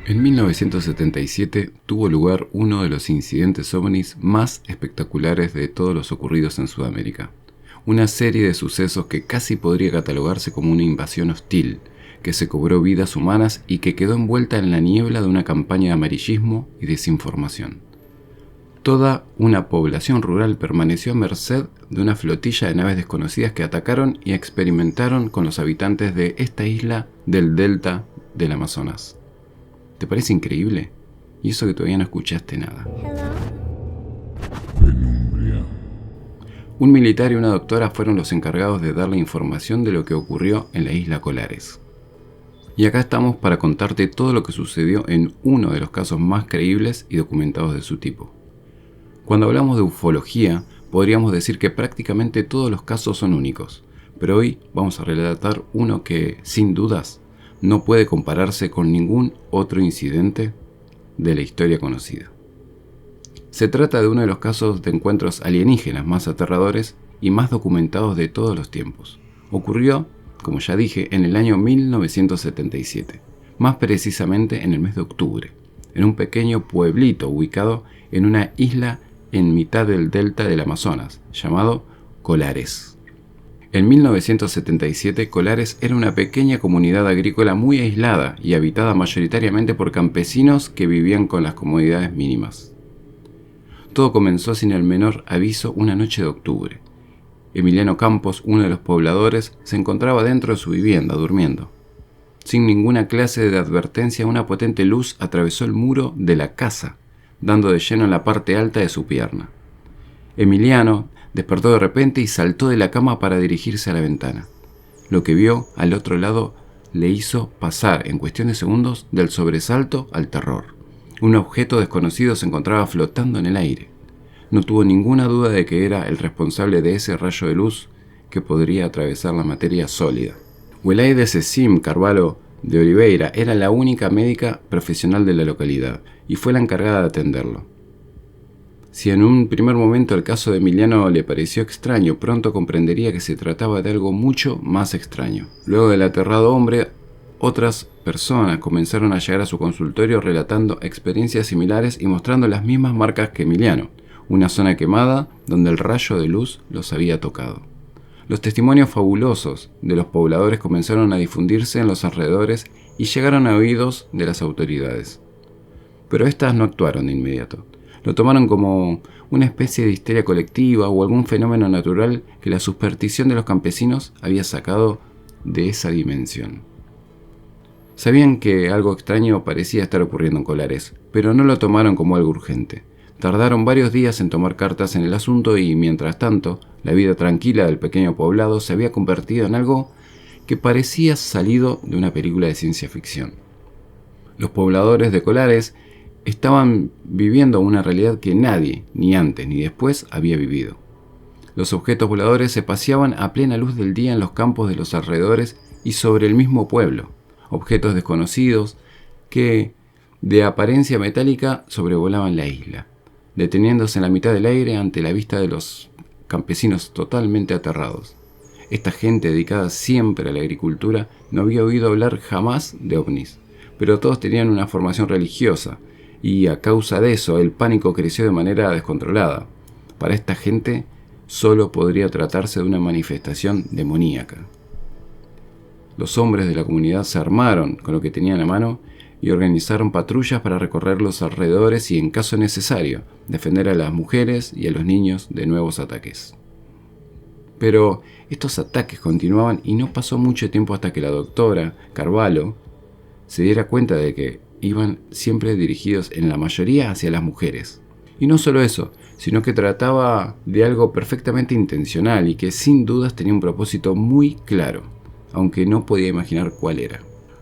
En 1977 tuvo lugar uno de los incidentes ovnis más espectaculares de todos los ocurridos en Sudamérica. Una serie de sucesos que casi podría catalogarse como una invasión hostil, que se cobró vidas humanas y que quedó envuelta en la niebla de una campaña de amarillismo y desinformación. Toda una población rural permaneció a merced de una flotilla de naves desconocidas que atacaron y experimentaron con los habitantes de esta isla del delta del Amazonas. ¿Te parece increíble? Y eso que todavía no escuchaste nada. Penumbria. Un militar y una doctora fueron los encargados de darle información de lo que ocurrió en la isla Colares. Y acá estamos para contarte todo lo que sucedió en uno de los casos más creíbles y documentados de su tipo. Cuando hablamos de ufología, podríamos decir que prácticamente todos los casos son únicos, pero hoy vamos a relatar uno que, sin dudas, no puede compararse con ningún otro incidente de la historia conocida. Se trata de uno de los casos de encuentros alienígenas más aterradores y más documentados de todos los tiempos. Ocurrió, como ya dije, en el año 1977, más precisamente en el mes de octubre, en un pequeño pueblito ubicado en una isla en mitad del delta del Amazonas, llamado Colares. En 1977, Colares era una pequeña comunidad agrícola muy aislada y habitada mayoritariamente por campesinos que vivían con las comodidades mínimas. Todo comenzó sin el menor aviso una noche de octubre. Emiliano Campos, uno de los pobladores, se encontraba dentro de su vivienda durmiendo. Sin ninguna clase de advertencia, una potente luz atravesó el muro de la casa, dando de lleno en la parte alta de su pierna. Emiliano despertó de repente y saltó de la cama para dirigirse a la ventana. Lo que vio al otro lado le hizo pasar en cuestión de segundos del sobresalto al terror. Un objeto desconocido se encontraba flotando en el aire. No tuvo ninguna duda de que era el responsable de ese rayo de luz que podría atravesar la materia sólida. Welaide Cecim Carvalho de Oliveira era la única médica profesional de la localidad y fue la encargada de atenderlo. Si en un primer momento el caso de Emiliano le pareció extraño, pronto comprendería que se trataba de algo mucho más extraño. Luego del aterrado hombre, otras personas comenzaron a llegar a su consultorio relatando experiencias similares y mostrando las mismas marcas que Emiliano, una zona quemada donde el rayo de luz los había tocado. Los testimonios fabulosos de los pobladores comenzaron a difundirse en los alrededores y llegaron a oídos de las autoridades. Pero estas no actuaron de inmediato. Lo tomaron como una especie de histeria colectiva o algún fenómeno natural que la superstición de los campesinos había sacado de esa dimensión. Sabían que algo extraño parecía estar ocurriendo en Colares, pero no lo tomaron como algo urgente. Tardaron varios días en tomar cartas en el asunto y, mientras tanto, la vida tranquila del pequeño poblado se había convertido en algo que parecía salido de una película de ciencia ficción. Los pobladores de Colares estaban viviendo una realidad que nadie, ni antes ni después, había vivido. Los objetos voladores se paseaban a plena luz del día en los campos de los alrededores y sobre el mismo pueblo. Objetos desconocidos que, de apariencia metálica, sobrevolaban la isla, deteniéndose en la mitad del aire ante la vista de los campesinos totalmente aterrados. Esta gente dedicada siempre a la agricultura no había oído hablar jamás de ovnis, pero todos tenían una formación religiosa, y a causa de eso el pánico creció de manera descontrolada. Para esta gente solo podría tratarse de una manifestación demoníaca. Los hombres de la comunidad se armaron con lo que tenían a mano y organizaron patrullas para recorrer los alrededores y, en caso necesario, defender a las mujeres y a los niños de nuevos ataques. Pero estos ataques continuaban y no pasó mucho tiempo hasta que la doctora Carvalho se diera cuenta de que iban siempre dirigidos en la mayoría hacia las mujeres. Y no solo eso, sino que trataba de algo perfectamente intencional y que sin dudas tenía un propósito muy claro, aunque no podía imaginar cuál era.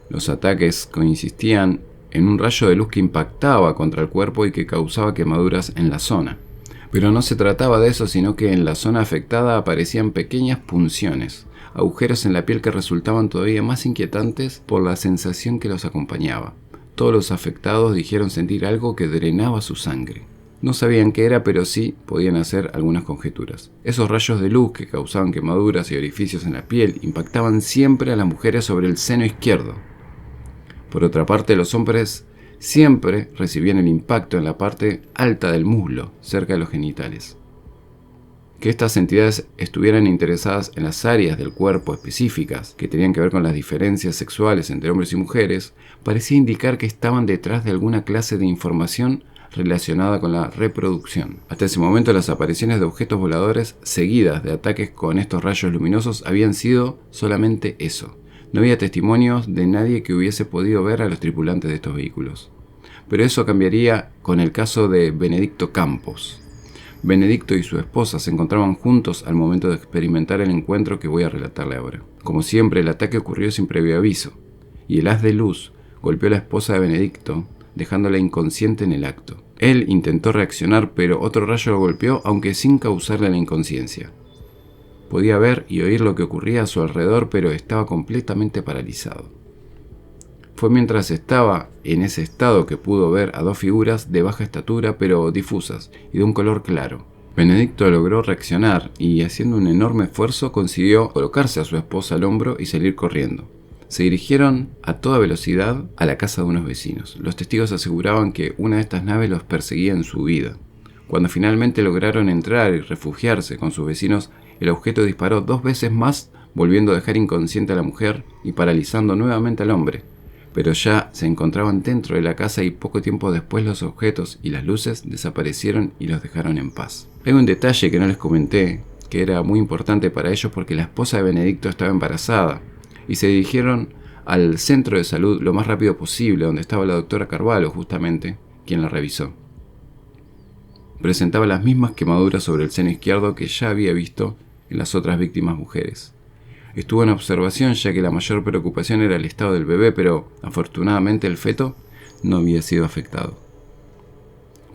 Los ataques consistían en un rayo de luz que impactaba contra el cuerpo y que causaba quemaduras en la zona. Pero no se trataba de eso, sino que en la zona afectada aparecían pequeñas punciones, agujeros en la piel que resultaban todavía más inquietantes por la sensación que los acompañaba. Todos los afectados dijeron sentir algo que drenaba su sangre. No sabían qué era, pero sí podían hacer algunas conjeturas. Esos rayos de luz que causaban quemaduras y orificios en la piel impactaban siempre a las mujeres sobre el seno izquierdo. Por otra parte, los hombres siempre recibían el impacto en la parte alta del muslo, cerca de los genitales. Que estas entidades estuvieran interesadas en las áreas del cuerpo específicas que tenían que ver con las diferencias sexuales entre hombres y mujeres, parecía indicar que estaban detrás de alguna clase de información relacionada con la reproducción. Hasta ese momento, las apariciones de objetos voladores seguidas de ataques con estos rayos luminosos habían sido solamente eso. No había testimonios de nadie que hubiese podido ver a los tripulantes de estos vehículos. Pero eso cambiaría con el caso de Benedicto Campos. Benedicto y su esposa se encontraban juntos al momento de experimentar el encuentro que voy a relatarle ahora. Como siempre, el ataque ocurrió sin previo aviso, y el haz de luz golpeó a la esposa de Benedicto, dejándola inconsciente en el acto. Él intentó reaccionar, pero otro rayo lo golpeó, aunque sin causarle la inconsciencia. Podía ver y oír lo que ocurría a su alrededor, pero estaba completamente paralizado. Fue mientras estaba en ese estado que pudo ver a dos figuras de baja estatura pero difusas y de un color claro. Benedicto logró reaccionar y, haciendo un enorme esfuerzo, consiguió colocarse a su esposa al hombro y salir corriendo. Se dirigieron a toda velocidad a la casa de unos vecinos. Los testigos aseguraban que una de estas naves los perseguía en su huida. Cuando finalmente lograron entrar y refugiarse con sus vecinos, el objeto disparó 2 veces más, volviendo a dejar inconsciente a la mujer y paralizando nuevamente al hombre. Pero ya se encontraban dentro de la casa y poco tiempo después los objetos y las luces desaparecieron y los dejaron en paz. Hay un detalle que no les comenté, que era muy importante para ellos porque la esposa de Benedicto estaba embarazada y se dirigieron al centro de salud lo más rápido posible, donde estaba la doctora Carvalho justamente, quien la revisó. Presentaba las mismas quemaduras sobre el seno izquierdo que ya había visto en las otras víctimas mujeres. Estuvo en observación ya que la mayor preocupación era el estado del bebé, pero afortunadamente el feto no había sido afectado.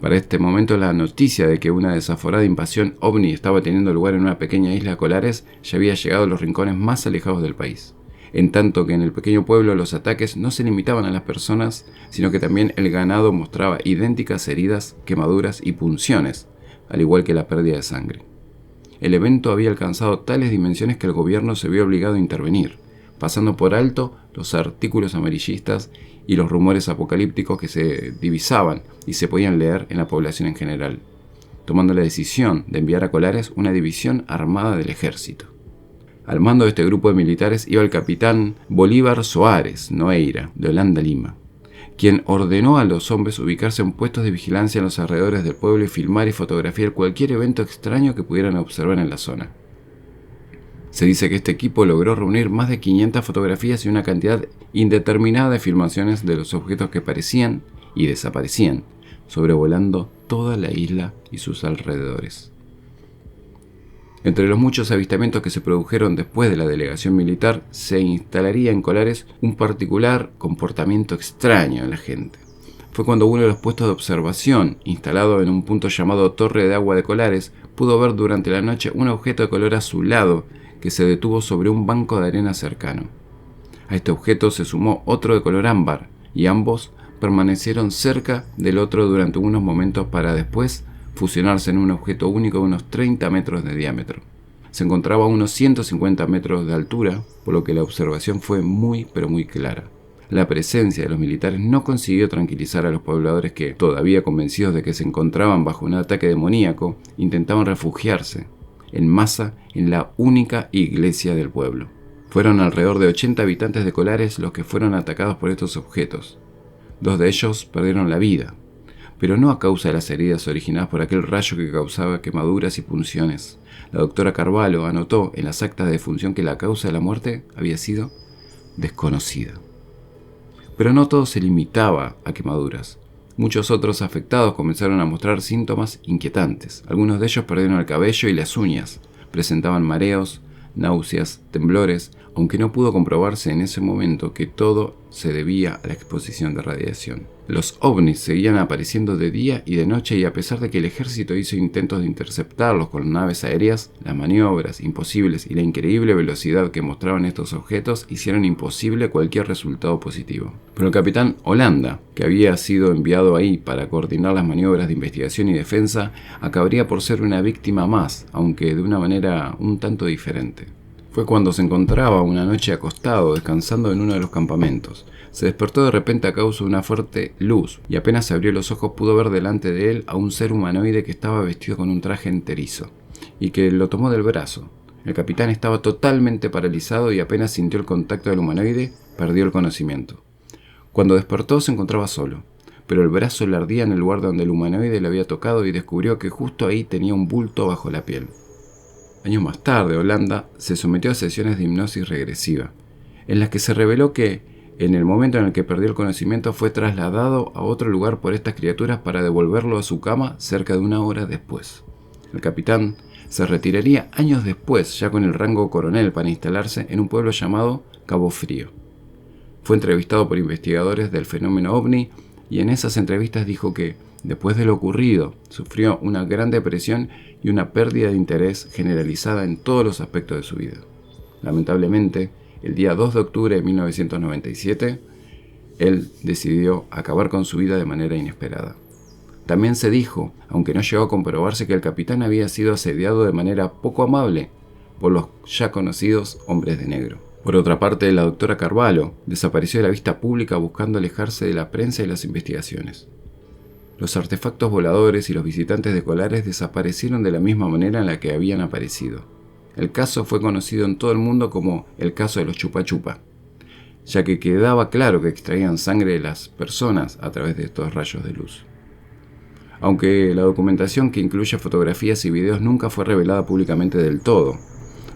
Para este momento, la noticia de que una desaforada invasión ovni estaba teniendo lugar en una pequeña isla de Colares ya había llegado a los rincones más alejados del país. En tanto que en el pequeño pueblo los ataques no se limitaban a las personas, sino que también el ganado mostraba idénticas heridas, quemaduras y punciones, al igual que la pérdida de sangre. El evento había alcanzado tales dimensiones que el gobierno se vio obligado a intervenir, pasando por alto los artículos amarillistas y los rumores apocalípticos que se divisaban y se podían leer en la población en general, tomando la decisión de enviar a Colares una división armada del ejército. Al mando de este grupo de militares iba el capitán Bolívar Soares Noeira, de Holanda Lima, quien ordenó a los hombres ubicarse en puestos de vigilancia en los alrededores del pueblo y filmar y fotografiar cualquier evento extraño que pudieran observar en la zona. Se dice que este equipo logró reunir más de 500 fotografías y una cantidad indeterminada de filmaciones de los objetos que aparecían y desaparecían, sobrevolando toda la isla y sus alrededores. Entre los muchos avistamientos que se produjeron después de la delegación militar, se instalaría en Colares un particular comportamiento extraño en la gente. Fue cuando uno de los puestos de observación, instalado en un punto llamado Torre de Agua de Colares, pudo ver durante la noche un objeto de color azulado que se detuvo sobre un banco de arena cercano. A este objeto se sumó otro de color ámbar, y ambos permanecieron cerca del otro durante unos momentos para después fusionarse en un objeto único de unos 30 metros de diámetro. Se encontraba a unos 150 metros de altura, por lo que la observación fue muy pero muy clara. La presencia de los militares no consiguió tranquilizar a los pobladores que, todavía convencidos de que se encontraban bajo un ataque demoníaco, intentaban refugiarse en masa en la única iglesia del pueblo. Fueron alrededor de 80 habitantes de Colares los que fueron atacados por estos objetos. 2 de ellos perdieron la vida, pero no a causa de las heridas originadas por aquel rayo que causaba quemaduras y punciones. La doctora Carvalho anotó en las actas de defunción que la causa de la muerte había sido desconocida. Pero no todo se limitaba a quemaduras. Muchos otros afectados comenzaron a mostrar síntomas inquietantes. Algunos de ellos perdieron el cabello y las uñas, presentaban mareos, náuseas, temblores, aunque no pudo comprobarse en ese momento que todo se debía a la exposición de radiación. Los ovnis seguían apareciendo de día y de noche, y a pesar de que el ejército hizo intentos de interceptarlos con naves aéreas, las maniobras imposibles y la increíble velocidad que mostraban estos objetos hicieron imposible cualquier resultado positivo. Pero el capitán Holanda, que había sido enviado ahí para coordinar las maniobras de investigación y defensa, acabaría por ser una víctima más, aunque de una manera un tanto diferente. Fue cuando se encontraba una noche acostado, descansando en uno de los campamentos. Se despertó de repente a causa de una fuerte luz, y apenas abrió los ojos pudo ver delante de él a un ser humanoide que estaba vestido con un traje enterizo, y que lo tomó del brazo. El capitán estaba totalmente paralizado y apenas sintió el contacto del humanoide, perdió el conocimiento. Cuando despertó se encontraba solo, pero el brazo le ardía en el lugar donde el humanoide le había tocado y descubrió que justo ahí tenía un bulto bajo la piel. Años más tarde, Holanda se sometió a sesiones de hipnosis regresiva, en las que se reveló que, en el momento en el que perdió el conocimiento, fue trasladado a otro lugar por estas criaturas para devolverlo a su cama cerca de 1 hora después. El capitán se retiraría años después, ya con el rango coronel, para instalarse en un pueblo llamado Cabo Frío. Fue entrevistado por investigadores del fenómeno ovni y en esas entrevistas dijo que, después de lo ocurrido, sufrió una gran depresión y una pérdida de interés generalizada en todos los aspectos de su vida. Lamentablemente, el día 2 de octubre de 1997, él decidió acabar con su vida de manera inesperada. También se dijo, aunque no llegó a comprobarse, que el capitán había sido asediado de manera poco amable por los ya conocidos hombres de negro. Por otra parte, la doctora Carvalho desapareció de la vista pública buscando alejarse de la prensa y las investigaciones. Los artefactos voladores y los visitantes de Colares desaparecieron de la misma manera en la que habían aparecido. El caso fue conocido en todo el mundo como el caso de los Chupa Chupa, ya que quedaba claro que extraían sangre de las personas a través de estos rayos de luz. Aunque la documentación, que incluye fotografías y videos, nunca fue revelada públicamente del todo,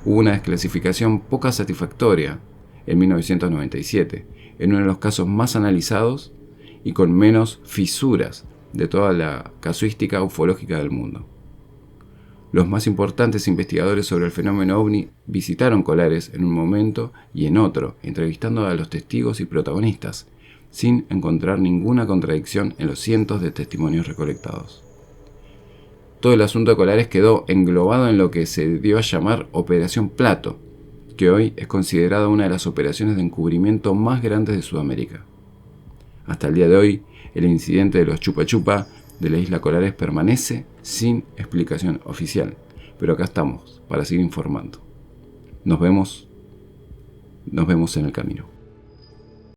hubo una desclasificación poco satisfactoria en 1997, en uno de los casos más analizados y con menos fisuras de toda la casuística ufológica del mundo. Los más importantes investigadores sobre el fenómeno ovni visitaron Colares en un momento y en otro, entrevistando a los testigos y protagonistas, sin encontrar ninguna contradicción en los cientos de testimonios recolectados. Todo el asunto de Colares quedó englobado en lo que se dio a llamar Operación Plato, que hoy es considerada una de las operaciones de encubrimiento más grandes de Sudamérica. Hasta el día de hoy, el incidente de los Chupa Chupa de la isla Colares permanece sin explicación oficial, pero acá estamos para seguir informando. Nos vemos en el camino.